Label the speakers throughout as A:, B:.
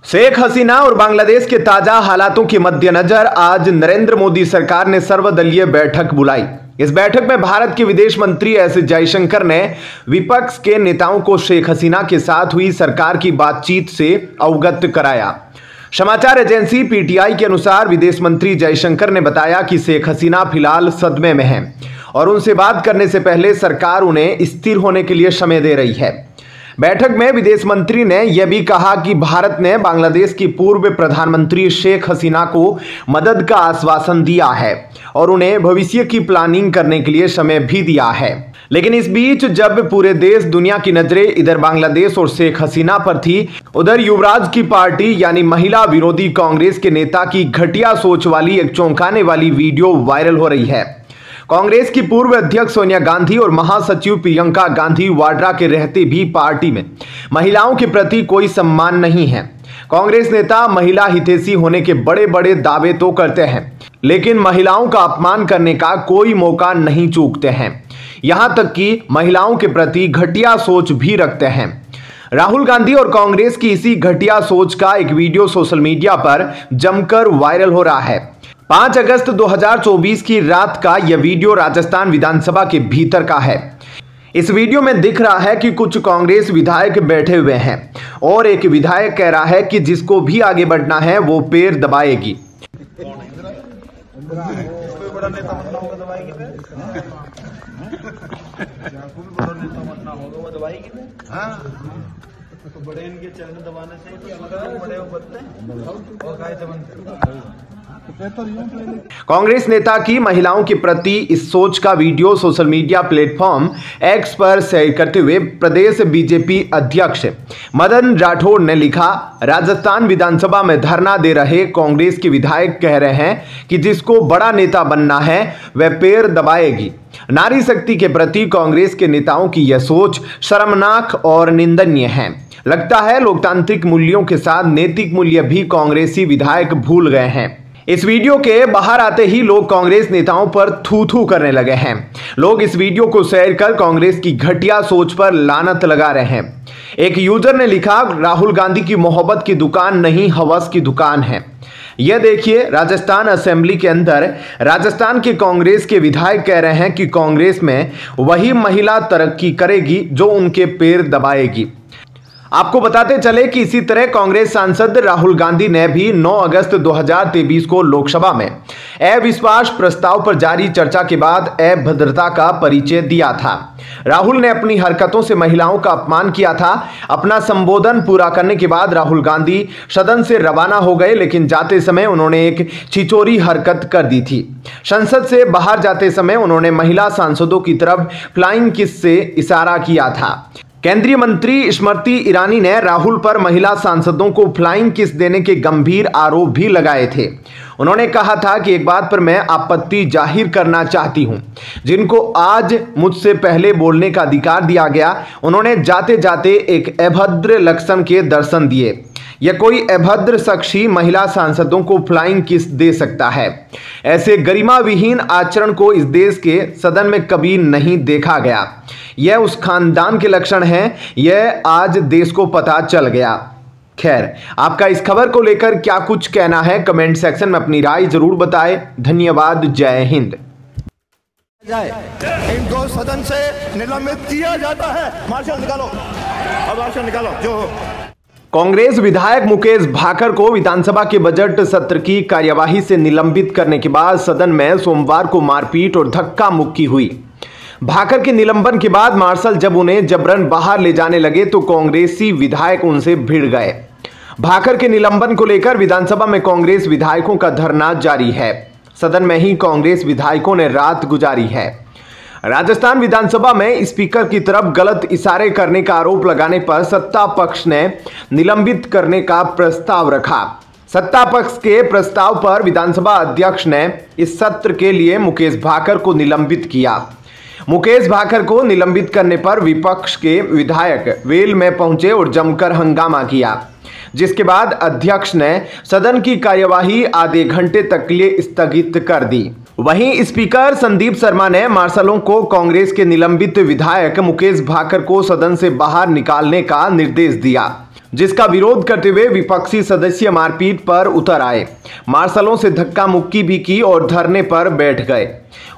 A: शेख हसीना और बांग्लादेश के ताजा हालातों के मद्देनजर आज नरेंद्र मोदी सरकार ने सर्वदलीय बैठक बुलाई। इस बैठक में भारत के विदेश मंत्री एस जयशंकर ने विपक्ष के नेताओं को शेख हसीना के साथ हुई सरकार की बातचीत से अवगत कराया। समाचार एजेंसी पीटीआई के अनुसार विदेश मंत्री जयशंकर ने बताया कि शेख हसीना फिलहाल सदमे में हैं और उनसे बात करने से पहले सरकार उन्हें स्थिर होने के लिए समय दे रही है। बैठक में विदेश मंत्री ने यह भी कहा कि भारत ने बांग्लादेश की पूर्व प्रधानमंत्री शेख हसीना को मदद का आश्वासन दिया है और उन्हें भविष्य की प्लानिंग करने के लिए समय भी दिया है। लेकिन इस बीच जब पूरे देश दुनिया की नजरें इधर बांग्लादेश और शेख हसीना पर थी, उधर युवराज की पार्टी यानी महिला विरोधी कांग्रेस के नेता की घटिया सोच वाली एक चौंकाने वाली वीडियो वायरल हो रही है। कांग्रेस की पूर्व अध्यक्ष सोनिया गांधी और महासचिव प्रियंका गांधी वाड्रा के रहते भी पार्टी में महिलाओं के प्रति कोई सम्मान नहीं है। कांग्रेस नेता महिला हितैषी होने के बड़े बड़े दावे तो करते हैं, लेकिन महिलाओं का अपमान करने का कोई मौका नहीं चूकते हैं। यहां तक कि महिलाओं के प्रति घटिया सोच भी रखते हैं। राहुल गांधी और कांग्रेस की इसी घटिया सोच का एक वीडियो सोशल मीडिया पर जमकर वायरल हो रहा है। 5 अगस्त 2024 की रात का यह वीडियो राजस्थान विधानसभा के भीतर का है। इस वीडियो में दिख रहा है कि कुछ कांग्रेस विधायक बैठे हुए हैं और एक विधायक कह रहा है कि जिसको भी आगे बढ़ना है वो पैर दबाएगी।
B: बड़े इनके चरण दबाने से बड़े
A: कांग्रेस नेता की महिलाओं के प्रति इस सोच का video social media platform x पर शेयर करते हुए प्रदेश बीजेपी अध्यक्ष मदन राठौड़ ने लिखा, राजस्थान विधानसभा में धरना दे रहे कांग्रेस के विधायक कह रहे हैं कि जिसको बड़ा नेता बनना है वह पैर दबाएगी। नारी शक्ति के प्रति कांग्रेस के नेताओं की यह सोच शर्मनाक और निंदनीय है। लगता है लोकतांत्रिक मूल्यों के साथ नैतिक मूल्य भी कांग्रेसी विधायक भूल गए हैं। इस वीडियो के बाहर आते ही लोग कांग्रेस नेताओं पर थू थू करने लगे हैं। लोग इस वीडियो को शेयर कर कांग्रेस की घटिया सोच पर लानत लगा रहे हैं। एक यूजर ने लिखा, राहुल गांधी की मोहब्बत की दुकान नहीं हवस की दुकान है। यह देखिए, राजस्थान असेंबली के अंदर राजस्थान के कांग्रेस के विधायक कह रहे हैं कि कांग्रेस में वही महिला तरक्की करेगी जो उनके पैर दबाएगी। आपको बताते चले कि इसी तरह कांग्रेस सांसद राहुल गांधी ने भी 9 अगस्त 2023 को लोकसभा में अविश्वास प्रस्ताव पर जारी चर्चा के बाद अभद्रता का परिचय दिया था। राहुल ने अपनी हरकतों से महिलाओं का अपमान किया था। अपना संबोधन पूरा करने के बाद राहुल गांधी सदन से रवाना हो गए, लेकिन जाते समय उन्होंने एक छिचोरी हरकत कर दी थी। संसद से बाहर जाते समय उन्होंने महिला सांसदों की तरफ फ्लाइंग किस से इशारा किया था। केंद्रीय मंत्री स्मृति ईरानी ने राहुल पर महिला सांसदों को फ्लाइंग किस देने के गंभीर आरोप भी लगाए थे। उन्होंने कहा था कि एक बात पर मैं आपत्ति जाहिर करना चाहती हूं, जिनको आज मुझसे पहले बोलने का अधिकार दिया गया, उन्होंने जाते जाते एक अभद्र लक्षण के दर्शन दिए। यह कोई अभद्र शख्स ही महिला सांसदों को फ्लाइंग किस दे सकता है। ऐसे गरिमा विहीन आचरण को इस देश के सदन में कभी नहीं देखा गया। यह उस खानदान के लक्षण हैं। यह आज देश को पता चल गया। खैर, आपका इस खबर को लेकर क्या कुछ कहना है, कमेंट सेक्शन में अपनी राय जरूर बताएं। धन्यवाद। जय हिंद।
B: इनको सदन से निलंबित किया जाता है। मार्शल निकालो, अब मार्शल निकालो। जो
A: कांग्रेस विधायक मुकेश भाकर को विधानसभा के बजट सत्र की कार्यवाही से निलंबित करने के बाद सदन में सोमवार को मारपीट और धक्का मुक्की हुई। भाकर के निलंबन के बाद मार्शल जब उन्हें जबरन बाहर ले जाने लगे तो कांग्रेसी विधायक उनसे भिड़ गए। भाकर के निलंबन को लेकर विधानसभा में कांग्रेस विधायकों का धरना जारी है। सदन में ही कांग्रेस विधायकों ने रात गुजारी है। राजस्थान विधानसभा में स्पीकर की तरफ गलत इशारे करने का आरोप लगाने पर सत्ता पक्ष ने निलंबित करने का प्रस्ताव रखा। सत्ता पक्ष के प्रस्ताव पर विधानसभा अध्यक्ष ने इस सत्र के लिए मुकेश भाकर को निलंबित किया। मुकेश भाकर को निलंबित करने पर विपक्ष के विधायक वेल में पहुंचे और जमकर हंगामा किया, जिसके बाद अध्यक्ष ने सदन की कार्यवाही आधे घंटे तक के लिए स्थगित कर दी। वहीं स्पीकर संदीप शर्मा ने मार्शलों को कांग्रेस के निलंबित विधायक मुकेश भाकर को सदन से बाहर निकालने का निर्देश दिया। जिसका विरोध करते हुए विपक्षी सदस्य मारपीट पर उतर आए, मार्शलों से धक्का मुक्की भी की और धरने पर बैठ गए।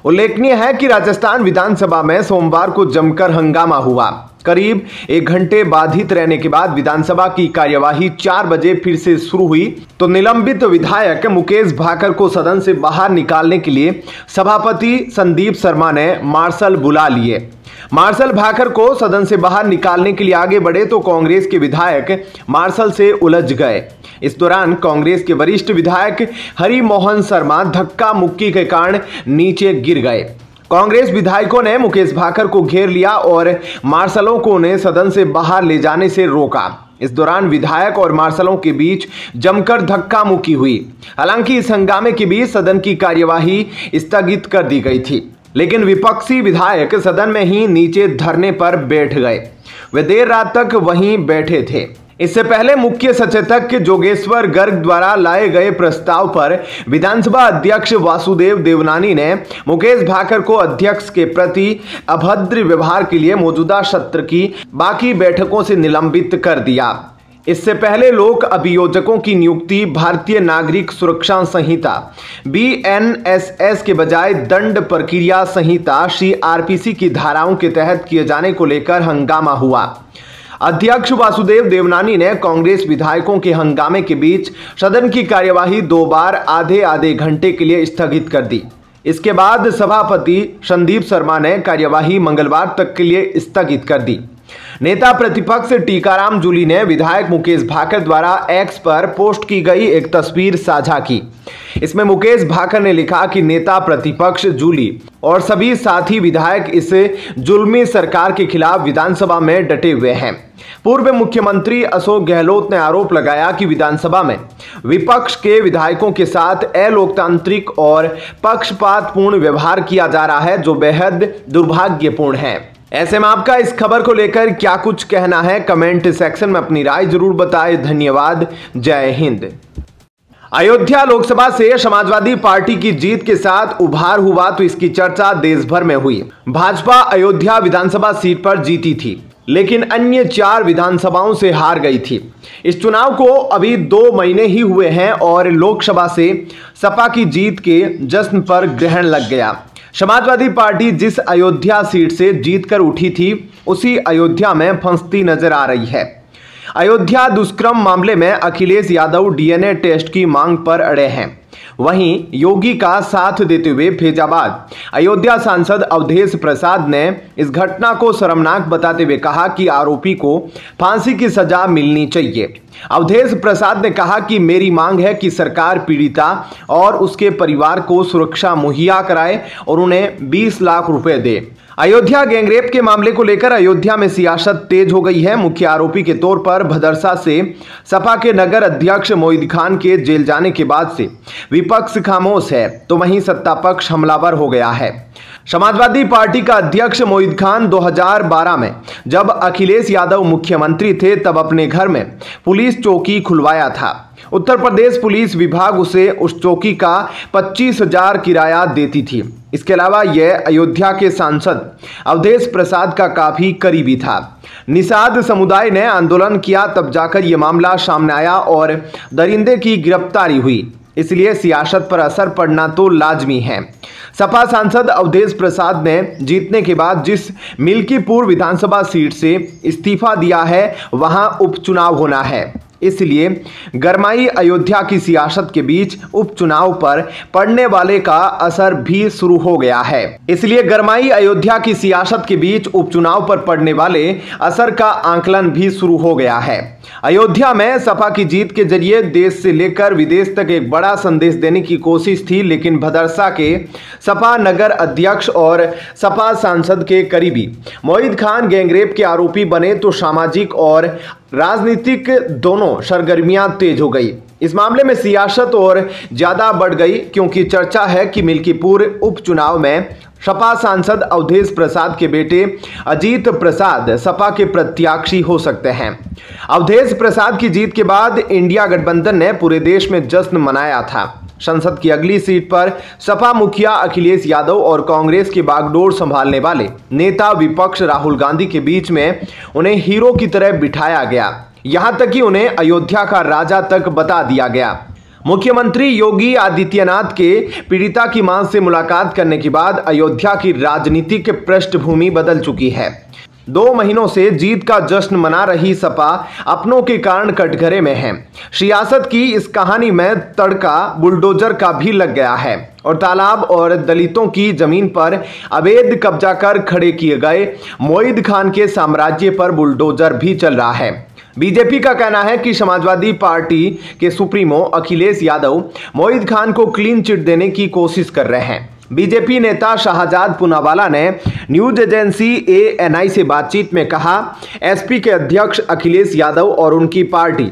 A: उल्लेखनीय है कि राजस्थान विधानसभा में सोमवार को जमकर हंगामा हुआ। करीब 1 घंटे बाधित रहने के बाद विधानसभा की कार्यवाही 4 बजे फिर से शुरू हुई तो निलंबित विधायक मुकेश भाकर को सदन से बाहर निकालने के लिए सभापति संदीप शर्मा ने मार्शल बुला लिए। मार्शल भाकर को सदन से बाहर निकालने के लिए आगे बढ़े तो कांग्रेस के विधायक मार्शल से उलझ गए। इस दौरान कांग्रेस के वरिष्ठ विधायक हरि मोहन शर्मा धक्का मुक्की के कारण नीचे गिर गए। कांग्रेस विधायकों ने मुकेश भाकर को घेर लिया और मार्शलों को उन्हें सदन से बाहर ले जाने से रोका। इस दौरान विधायक और मार्शलों के बीच जमकर धक्का मुक्की हुई। हालांकि इस हंगामे के बीच सदन की कार्यवाही स्थगित कर दी गई थी, लेकिन विपक्षी विधायक सदन में ही नीचे धरने पर बैठ गए। वे देर रात तक वहीं बैठे थे। इससे पहले मुख्य सचेतक जोगेश्वर गर्ग द्वारा लाए गए प्रस्ताव पर विधानसभा अध्यक्ष वासुदेव देवनानी ने मुकेश भाकर को अध्यक्ष के प्रति अभद्र व्यवहार के लिए मौजूदा सत्र की बाकी बैठकों से निलंबित कर दिया। इससे पहले लोक अभियोजकों की नियुक्ति भारतीय नागरिक सुरक्षा संहिता BNSS के बजाय दंड प्रक्रिया संहिता CRPC की धाराओं के तहत किए जाने को लेकर हंगामा हुआ। अध्यक्ष वासुदेव देवनानी ने कांग्रेस विधायकों के हंगामे के बीच सदन की कार्यवाही 2 बार आधे घंटे के लिए स्थगित कर दी। इसके बाद सभापति संदीप शर्मा ने कार्यवाही मंगलवार तक के लिए स्थगित कर दी। नेता प्रतिपक्ष टीकाराम जूली ने विधायक मुकेश भाकर द्वारा एक्स पर पोस्ट की गई एक तस्वीर साझा की। इसमें मुकेश भाकर ने लिखा कि नेता प्रतिपक्ष जूली और सभी साथी विधायक इस जुल्मी सरकार के खिलाफ विधानसभा में डटे हुए हैं। पूर्व मुख्यमंत्री अशोक गहलोत ने आरोप लगाया कि विधानसभा में विपक्ष के विधायकों के साथ अलोकतांत्रिक और पक्षपातपूर्ण व्यवहार किया जा रहा है, जो बेहद दुर्भाग्यपूर्ण है। ऐसे में आपका इस खबर को लेकर क्या कुछ कहना है, कमेंट सेक्शन में अपनी राय जरूर बताएं। धन्यवाद। जय हिंद। अयोध्या लोकसभा से समाजवादी पार्टी की जीत के साथ उभार हुआ तो इसकी चर्चा देश भर में हुई। भाजपा अयोध्या विधानसभा सीट पर जीती थी, लेकिन अन्य 4 विधानसभाओं से हार गई थी। इस चुनाव को अभी 2 महीने ही हुए हैं और लोकसभा से सपा की जीत के जश्न पर ग्रहण लग गया। समाजवादी पार्टी जिस अयोध्या सीट से जीतकर उठी थी, उसी अयोध्या में फंसती नजर आ रही है। अयोध्या दुष्कर्म मामले में अखिलेश यादव DNA टेस्ट की मांग पर अड़े हैं। वहीं योगी का साथ देते हुए फैजाबाद अयोध्या सांसद अवधेश प्रसाद ने इस घटना को शर्मनाक बताते हुए कहा कि आरोपी को फांसी की सजा मिलनी चाहिए। अवधेश प्रसाद ने कहा कि मेरी मांग है कि सरकार पीड़िता और उसके परिवार को सुरक्षा मुहैया कराए और उन्हें 20 लाख रुपए दे। अयोध्या गैंगरेप के मामले को लेकर अयोध्या में सियासत तेज हो गई है। मुख्य आरोपी के तौर पर भदरसा से सपा के नगर अध्यक्ष मोईद खान के जेल जाने के बाद से विपक्ष खामोश है, तो वहीं सत्ता पक्ष हमलावर हो गया है। समाजवादी पार्टी का अध्यक्ष मोईद खान 2012 में जब अखिलेश यादव मुख्यमंत्री थे, तब अपने घर में पुलिस चौकी खुलवाया था। उत्तर प्रदेश पुलिस विभाग उसे उस चौकी का 25,000 किराया देती थी। इसके अलावा यह अयोध्या के सांसद अवधेश प्रसाद का काफी करीबी था। निषाद समुदाय ने आंदोलन किया, तब जाकर यह मामला सामने आया और दरिंदे की गिरफ्तारी हुई। इसलिए सियासत पर असर पड़ना तो लाजमी है। सपा सांसद अवधेश प्रसाद ने जीतने के बाद जिस मिल्कीपुर विधानसभा सीट से इस्तीफा दिया है, वहां उपचुनाव होना है। इसलिए गरमाई अयोध्या की सियासत के बीच उपचुनाव पर पड़ने वाले का असर भी शुरू हो गया है। इसलिए गरमाई अयोध्या की सियासत के बीच उपचुनाव पर पड़ने वाले असर का आंकलन भी शुरू हो गया है। अयोध्या में सपा की जीत के जरिए देश से लेकर विदेश तक एक बड़ा संदेश देने की कोशिश थी, लेकिन भदरसा के सपा नगर अध्यक्ष और सपा सांसद के करीबी मोईद खान गैंगरेप के आरोपी बने तो सामाजिक और राजनीतिक दोनों सरगर्मियां तेज हो गई। इस मामले में सियासत और ज्यादा बढ़ गई, क्योंकि चर्चा है कि मिल्कीपुर उपचुनाव में सपा सांसद अवधेश प्रसाद के बेटे अजीत प्रसाद सपा के प्रत्याशी हो सकते हैं। अवधेश प्रसाद की जीत के बाद इंडिया गठबंधन ने पूरे देश में जश्न मनाया था। संसद की अगली सीट पर सपा मुखिया अखिलेश यादव और कांग्रेस की बागडोर संभालने वाले नेता विपक्ष राहुल गांधी के बीच में उन्हें हीरो की तरह बिठाया गया। यहां तक कि उन्हें अयोध्या का राजा तक बता दिया गया। मुख्यमंत्री योगी आदित्यनाथ के पीड़िता की मां से मुलाकात करने के बाद अयोध्या की राजनीतिक पृष्ठभूमि बदल चुकी है। 2 महीनों से जीत का जश्न मना रही सपा अपनों के कारण कटघरे में है। सियासत की इस कहानी में तड़का बुलडोजर का भी लग गया है और तालाब और दलितों की जमीन पर अवैध कब्जा कर खड़े किए गए मोईद खान के साम्राज्य पर बुलडोजर भी चल रहा है। बीजेपी का कहना है कि समाजवादी पार्टी के सुप्रीमो अखिलेश यादव मोईद खान को क्लीन चिट देने की कोशिश कर रहे हैं। बीजेपी नेता शाहजाद पूनावाला ने न्यूज एजेंसी ANI से बातचीत में कहा, एसपी के अध्यक्ष अखिलेश यादव और उनकी पार्टी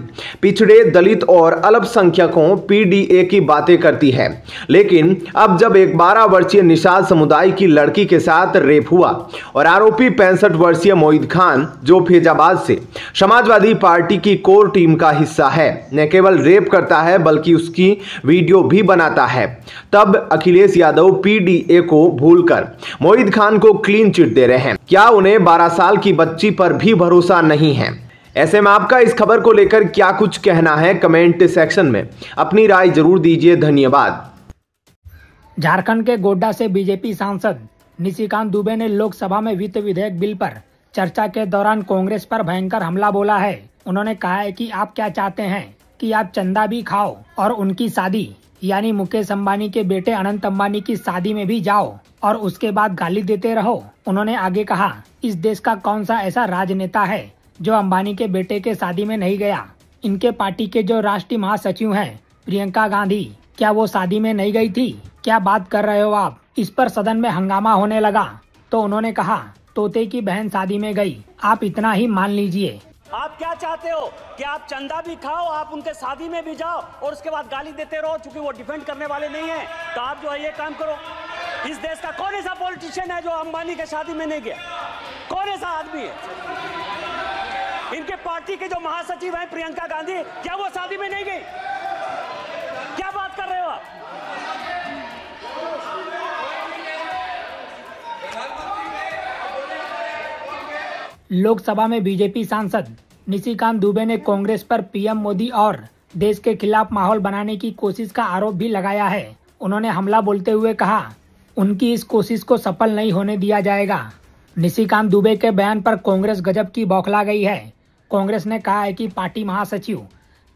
A: पिछड़े, दलित और अल्पसंख्यकों PDA की बातें करती है, लेकिन अब जब एक 12 वर्षीय निषाद समुदाय की लड़की के साथ रेप हुआ और आरोपी 65 वर्षीय मोईद खान, जो फैजाबाद से समाजवादी पार्टी की कोर टीम का हिस्सा है, न केवल रेप करता है बल्कि उसकी वीडियो भी बनाता है, तब अखिलेश यादव PDA को भूलकर मोईद खान को क्लीन चिट दे रहे हैं। क्या उन्हें 12 साल की बच्ची पर भी भरोसा नहीं है? ऐसे में आपका इस खबर को लेकर क्या कुछ कहना है? कमेंट सेक्शन में अपनी राय जरूर दीजिए। धन्यवाद।
C: झारखंड के गोड्डा से बीजेपी सांसद निशिकांत दुबे ने लोकसभा में वित्त विधेयक बिल पर चर्चा के दौरान कांग्रेस पर भयंकर हमला बोला है। उन्होंने कहा है कि आप क्या चाहते हैं कि आप चंदा भी खाओ और उनकी शादी यानी मुकेश अंबानी के बेटे अनंत अंबानी की शादी में भी जाओ और उसके बाद गाली देते रहो। उन्होंने आगे कहा, इस देश का कौन सा ऐसा राजनेता है जो अंबानी के बेटे के शादी में नहीं गया? इनके पार्टी के जो राष्ट्रीय महासचिव हैं प्रियंका गांधी, क्या वो शादी में नहीं गई थी? क्या बात कर रहे हो आप? इस पर सदन में हंगामा होने लगा तो उन्होंने कहा, तोते की बहन शादी में गई, आप इतना ही मान लीजिए।
D: आप क्या चाहते हो कि आप चंदा भी खाओ, आप उनके शादी में भी जाओ और उसके बाद गाली देते रहो? चूंकि वो डिफेंड करने वाले नहीं है तो आप जो है ये काम करो। इस देश का कौन ऐसा पॉलिटिशियन है जो अंबानी के शादी में नहीं गया? कौन ऐसा आदमी है? इनके पार्टी के जो महासचिव हैं प्रियंका गांधी, क्या वो शादी में नहीं गई? क्या बात कर रहे हो आप?
C: लोकसभा में बीजेपी सांसद निशिकांत दुबे ने कांग्रेस पर पीएम मोदी और देश के खिलाफ माहौल बनाने की कोशिश का आरोप भी लगाया है। उन्होंने हमला बोलते हुए कहा, उनकी इस कोशिश को सफल नहीं होने दिया जाएगा। निशिकांत दुबे के बयान पर कांग्रेस गजब की बौखला गई है। कांग्रेस ने कहा है कि पार्टी महासचिव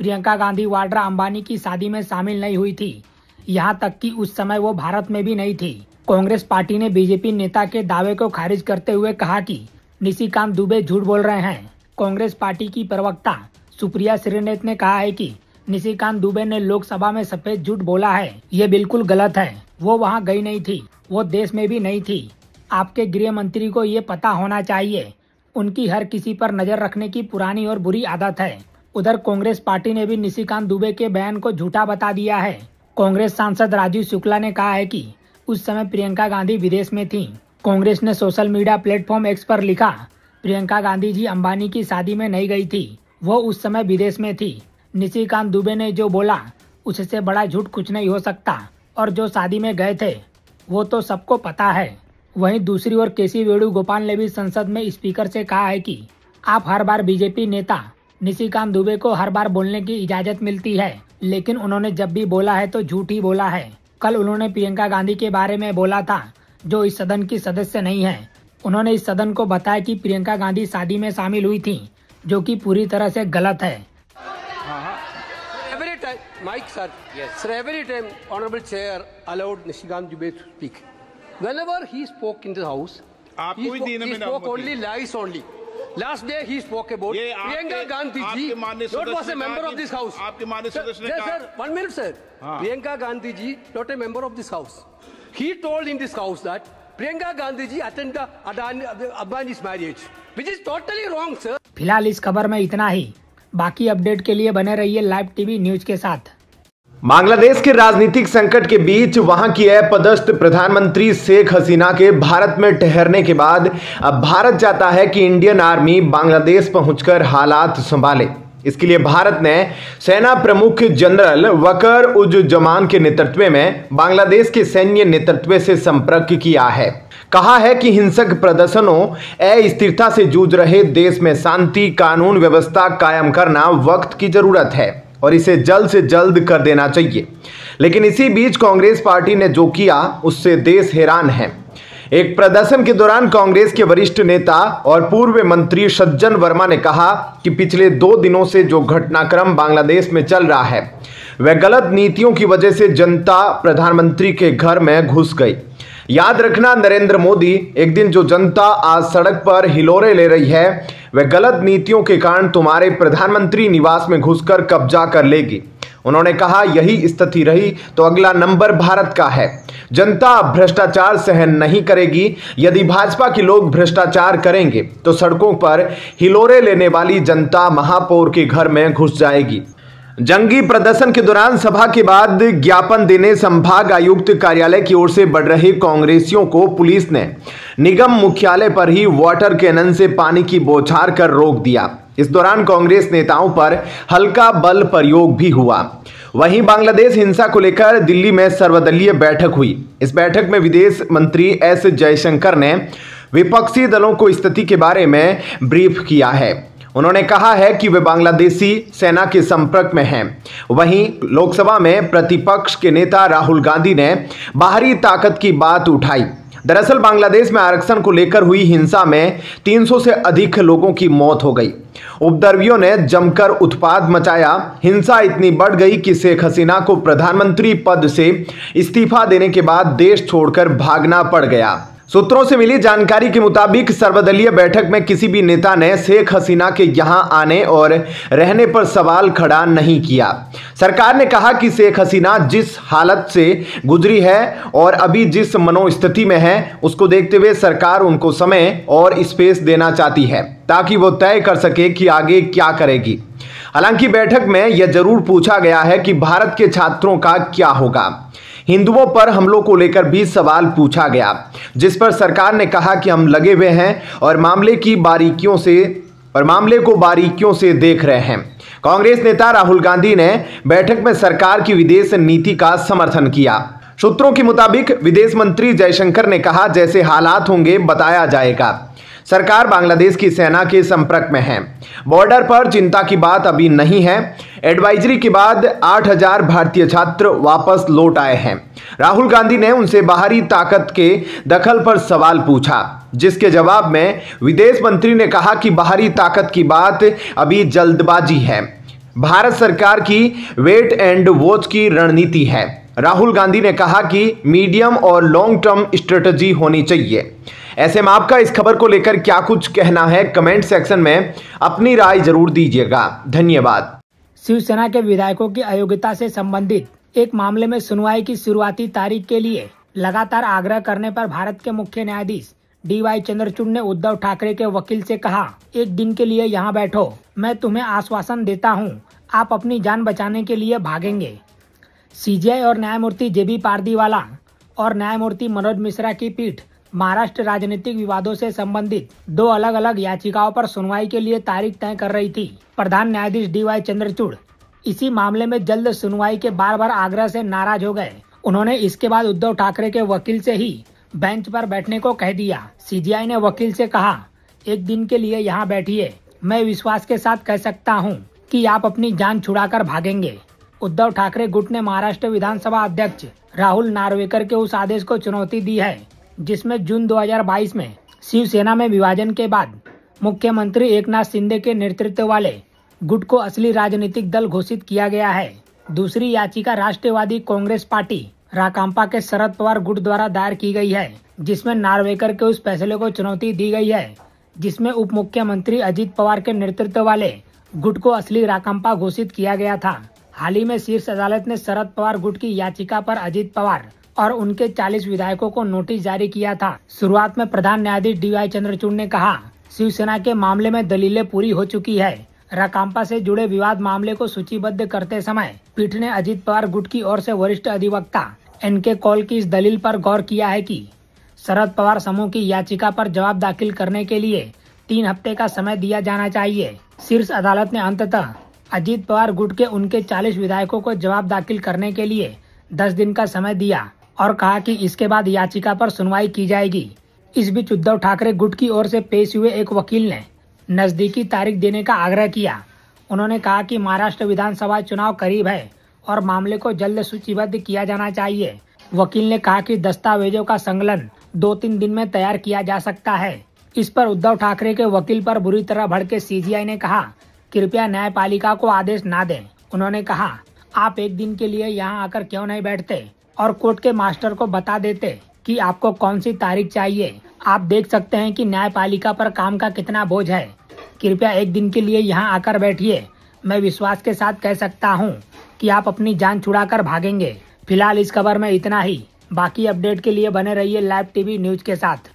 C: प्रियंका गांधी वाड्रा अंबानी की शादी में शामिल नहीं हुई थी, यहां तक कि उस समय वो भारत में भी नहीं थी। कांग्रेस पार्टी ने बीजेपी नेता के दावे को खारिज करते हुए कहा कि निशिकांत दुबे झूठ बोल रहे हैं। कांग्रेस पार्टी की प्रवक्ता सुप्रिया श्रीनेत ने कहा है कि निशिकांत दुबे ने लोकसभा में सफेद झूठ बोला है, ये बिल्कुल गलत है। वो वहां गई नहीं थी, वो देश में भी नहीं थी। आपके गृह मंत्री को ये पता होना चाहिए, उनकी हर किसी पर नजर रखने की पुरानी और बुरी आदत है। उधर कांग्रेस पार्टी ने भी निशिकांत दुबे के बयान को झूठा बता दिया है। कांग्रेस सांसद राजीव शुक्ला ने कहा है कि उस समय प्रियंका गांधी विदेश में थी। कांग्रेस ने सोशल मीडिया प्लेटफॉर्म X पर लिखा, प्रियंका गांधी जी अंबानी की शादी में नहीं गई थी, वो उस समय विदेश में थी। निशिकांत दुबे ने जो बोला उससे बड़ा झूठ कुछ नहीं हो सकता, और जो शादी में गए थे वो तो सबको पता है। वहीं दूसरी ओर केसी वेणुगोपाल ने भी संसद में स्पीकर से कहा है कि आप हर बार बीजेपी नेता निशिकांत दुबे को हर बार बोलने की इजाजत मिलती है, लेकिन उन्होंने जब भी बोला है तो झूठ ही बोला है। कल उन्होंने प्रियंका गांधी के बारे में बोला था, जो इस सदन की सदस्य नहीं है। उन्होंने इस सदन को बताया कि प्रियंका गांधी शादी में शामिल हुई थी, जो कि पूरी तरह से गलत है।
E: Every time, Mike sir, yes. Sir, every time Honorable Chair allowed Nishikant Dubey to speak. Whenever he spoke in the house, he spoke only lies only. Last day he spoke about Priyanka Gandhi ji, not was a member of this house. Sir, 1 minute sir. Priyanka Gandhi ji, not a member of this house. He told in this house that Priyanka Gandhi ji attended Ambani's marriage, which is totally wrong, sir.
C: फिलहाल इस खबर में इतना ही। बाकी update के लिए बने रहिए लाइव टीवी न्यूज के साथ।
A: बांग्लादेश के राजनीतिक संकट के बीच वहां की अपदस्थ प्रधानमंत्री शेख हसीना के भारत में ठहरने के बाद अब भारत चाहता है कि इंडियन आर्मी बांग्लादेश पहुंचकर हालात संभाले। इसके लिए भारत ने सेना प्रमुख जनरल वकर उज-जमान के नेतृत्व में बांग्लादेश के सैन्य नेतृत्व से संपर्क किया है। कहा है कि हिंसक प्रदर्शनों, अस्थिरता से जूझ रहे देश में शांति कानून व्यवस्था कायम करना वक्त की जरूरत है और इसे जल्द से जल्द कर देना चाहिए। लेकिन इसी बीच कांग्रेस पार्टी ने जो किया उससे देश हैरान है। एक प्रदर्शन के दौरान कांग्रेस के वरिष्ठ नेता और पूर्व मंत्री सज्जन वर्मा ने कहा कि पिछले 2 दिनों से जो घटनाक्रम बांग्लादेश में चल रहा है वह गलत नीतियों की वजह से जनता प्रधानमंत्री के घर में घुस गई। याद रखना, नरेंद्र मोदी, एक दिन जो जनता आज सड़क पर हिलोरे ले रही है वह गलत नीतियों के कारण तुम्हारे प्रधानमंत्री निवास में घुसकर कब्जा कर लेगी। उन्होंने कहा यही स्थिति रही तो अगला नंबर भारत का है। जनता भ्रष्टाचार सहन नहीं करेगी। यदि भाजपा के लोग भ्रष्टाचार करेंगे तो सड़कों पर हिलोरे लेने वाली जनता महापौर के घर में घुस जाएगी। जंगी प्रदर्शन के दौरान सभा के बाद ज्ञापन देने संभाग आयुक्त कार्यालय की ओर से बढ़ रहे कांग्रेसियों को पुलिस ने निगम मुख्यालय पर ही वाटर कैनन से पानी की बौछार कर रोक दिया। इस दौरान कांग्रेस नेताओं पर हल्का बल प्रयोग भी हुआ। वहीं बांग्लादेश हिंसा को लेकर दिल्ली में सर्वदलीय बैठक हुई। इस बैठक में विदेश मंत्री एस जयशंकर ने विपक्षी दलों को स्थिति के बारे में ब्रीफ किया है। उन्होंने कहा है कि वे बांग्लादेशी सेना के संपर्क में हैं। वहीं लोकसभा में प्रतिपक्ष के नेता राहुल गांधी ने बाहरी ताकत की बात उठाई। दरअसल बांग्लादेश में आरक्षण को लेकर हुई हिंसा में 300 से अधिक लोगों की मौत हो गई। उपद्रवियों ने जमकर उत्पात मचाया। हिंसा इतनी बढ़ गई कि शेख हसीना को प्रधानमंत्री पद से इस्तीफा देने के बाद देश छोड़कर भागना पड़ गया। सूत्रों से मिली जानकारी के मुताबिक सर्वदलीय बैठक में किसी भी नेता ने शेख हसीना के यहां आने और रहने पर सवाल खड़ा नहीं किया। सरकार ने कहा कि शेख हसीना जिस हालत से गुजरी है और अभी जिस मनोस्थिति में है उसको देखते हुए सरकार उनको समय और स्पेस देना चाहती है ताकि वो तय कर सके कि आगे क्या करेगी। हालांकि बैठक में यह जरूर पूछा गया है कि भारत के छात्रों का क्या होगा। हिंदुओं पर हमलों को लेकर भी सवाल पूछा गया, जिस पर सरकार ने कहा कि हम लगे हुए हैं और मामले को बारीकियों से देख रहे हैं। कांग्रेस नेता राहुल गांधी ने बैठक में सरकार की विदेश नीति का समर्थन किया। सूत्रों के मुताबिक विदेश मंत्री जयशंकर ने कहा जैसे हालात होंगे बताया जाएगा। सरकार बांग्लादेश की सेना के संपर्क में है। बॉर्डर पर चिंता की बात अभी नहीं है। एडवाइजरी के बाद 8000 भारतीय छात्र वापस लौट आए हैं। राहुल गांधी ने उनसे बाहरी ताकत के दखल पर सवाल पूछा, जिसके जवाब में विदेश मंत्री ने कहा कि बाहरी ताकत की बात अभी जल्दबाजी है। भारत सरकार की वेट एंड वॉच की रणनीति है। राहुल गांधी ने कहा कि मीडियम और लॉन्ग टर्म स्ट्रेटजी होनी चाहिए। ऐसे में आपका इस खबर को लेकर क्या कुछ कहना है, कमेंट सेक्शन में अपनी राय जरूर दीजिएगा। धन्यवाद।
C: शिवसेना के विधायकों की अयोग्यता से संबंधित एक मामले में सुनवाई की शुरुआती तारीख के लिए लगातार आग्रह करने पर भारत के मुख्य न्यायाधीश DY चंद्रचूड़ ने उद्धव ठाकरे के वकील से कहा, एक दिन के लिए यहाँ बैठो, मैं तुम्हें आश्वासन देता हूँ आप अपनी जान बचाने के लिए भागेंगे। CJI और न्यायमूर्ति JB पारदीवाला और न्यायमूर्ति मनोज मिश्रा की पीठ महाराष्ट्र राजनीतिक विवादों से संबंधित 2 अलग अलग याचिकाओं पर सुनवाई के लिए तारीख तय कर रही थी। प्रधान न्यायाधीश DY चंद्रचूड़ इसी मामले में जल्द सुनवाई के बार आग्रह से नाराज हो गए। उन्होंने इसके बाद उद्धव ठाकरे के वकील से ही बेंच पर बैठने को कह दिया। CJI ने वकील से कहा, एक दिन के लिए यहाँ बैठिए, मैं विश्वास के साथ कह सकता हूँ कि आप अपनी जान छुड़ाकर भागेंगे। उद्धव ठाकरे गुट ने महाराष्ट्र विधानसभा अध्यक्ष राहुल नार्वेकर के उस आदेश को चुनौती दी है जिसमें जून 2022 में शिवसेना में विभाजन के बाद मुख्यमंत्री एकनाथ शिंदे के नेतृत्व वाले गुट को असली राजनीतिक दल घोषित किया गया है। दूसरी याचिका राष्ट्रवादी कांग्रेस पार्टी राकांपा के शरद पवार गुट द्वारा दायर की गई है, जिसमें नार्वेकर के उस फैसले को चुनौती दी गई है जिसमें उप मुख्यमंत्री अजित पवार के नेतृत्व वाले गुट को असली राकांपा घोषित किया गया था। हाल ही में शीर्ष अदालत ने शरद पवार गुट की याचिका पर अजित पवार और उनके 40 विधायकों को नोटिस जारी किया था। शुरुआत में प्रधान न्यायाधीश DY चंद्रचूड़ ने कहा, शिवसेना के मामले में दलीलें पूरी हो चुकी है। राकांपा से जुड़े विवाद मामले को सूचीबद्ध करते समय पीठ ने अजित पवार गुट की ओर से वरिष्ठ अधिवक्ता NK कौल की इस दलील पर गौर किया है कि शरद पवार समूह की याचिका पर जवाब दाखिल करने के लिए 3 हफ्ते का समय दिया जाना चाहिए। शीर्ष अदालत ने अंततः अजीत पवार गुट के उनके 40 विधायकों को जवाब दाखिल करने के लिए 10 दिन का समय दिया और कहा कि इसके बाद याचिका पर सुनवाई की जाएगी। इस बीच उद्धव ठाकरे गुट की ओर से पेश हुए एक वकील ने नजदीकी तारीख देने का आग्रह किया। उन्होंने कहा कि महाराष्ट्र विधानसभा चुनाव करीब है और मामले को जल्द सूचीबद्ध किया जाना चाहिए। वकील ने कहा कि दस्तावेजों का संकलन 2-3 दिन में तैयार किया जा सकता है। इस पर उद्धव ठाकरे के वकील पर बुरी तरह भड़के सीजीआई ने कहा, कृपया न्यायपालिका को आदेश ना दें। उन्होंने कहा, आप एक दिन के लिए यहाँ आकर क्यों नहीं बैठते और कोर्ट के मास्टर को बता देते कि आपको कौन सी तारीख चाहिए। आप देख सकते हैं कि न्यायपालिका पर काम का कितना बोझ है। कृपया एक दिन के लिए यहाँ आकर बैठिए। मैं विश्वास के साथ कह सकता हूँ कि आप अपनी जान छुड़ाकर भागेंगे। फिलहाल इस खबर में इतना ही। बाकी अपडेट के लिए बने रहिए लाइव टीवी न्यूज के साथ।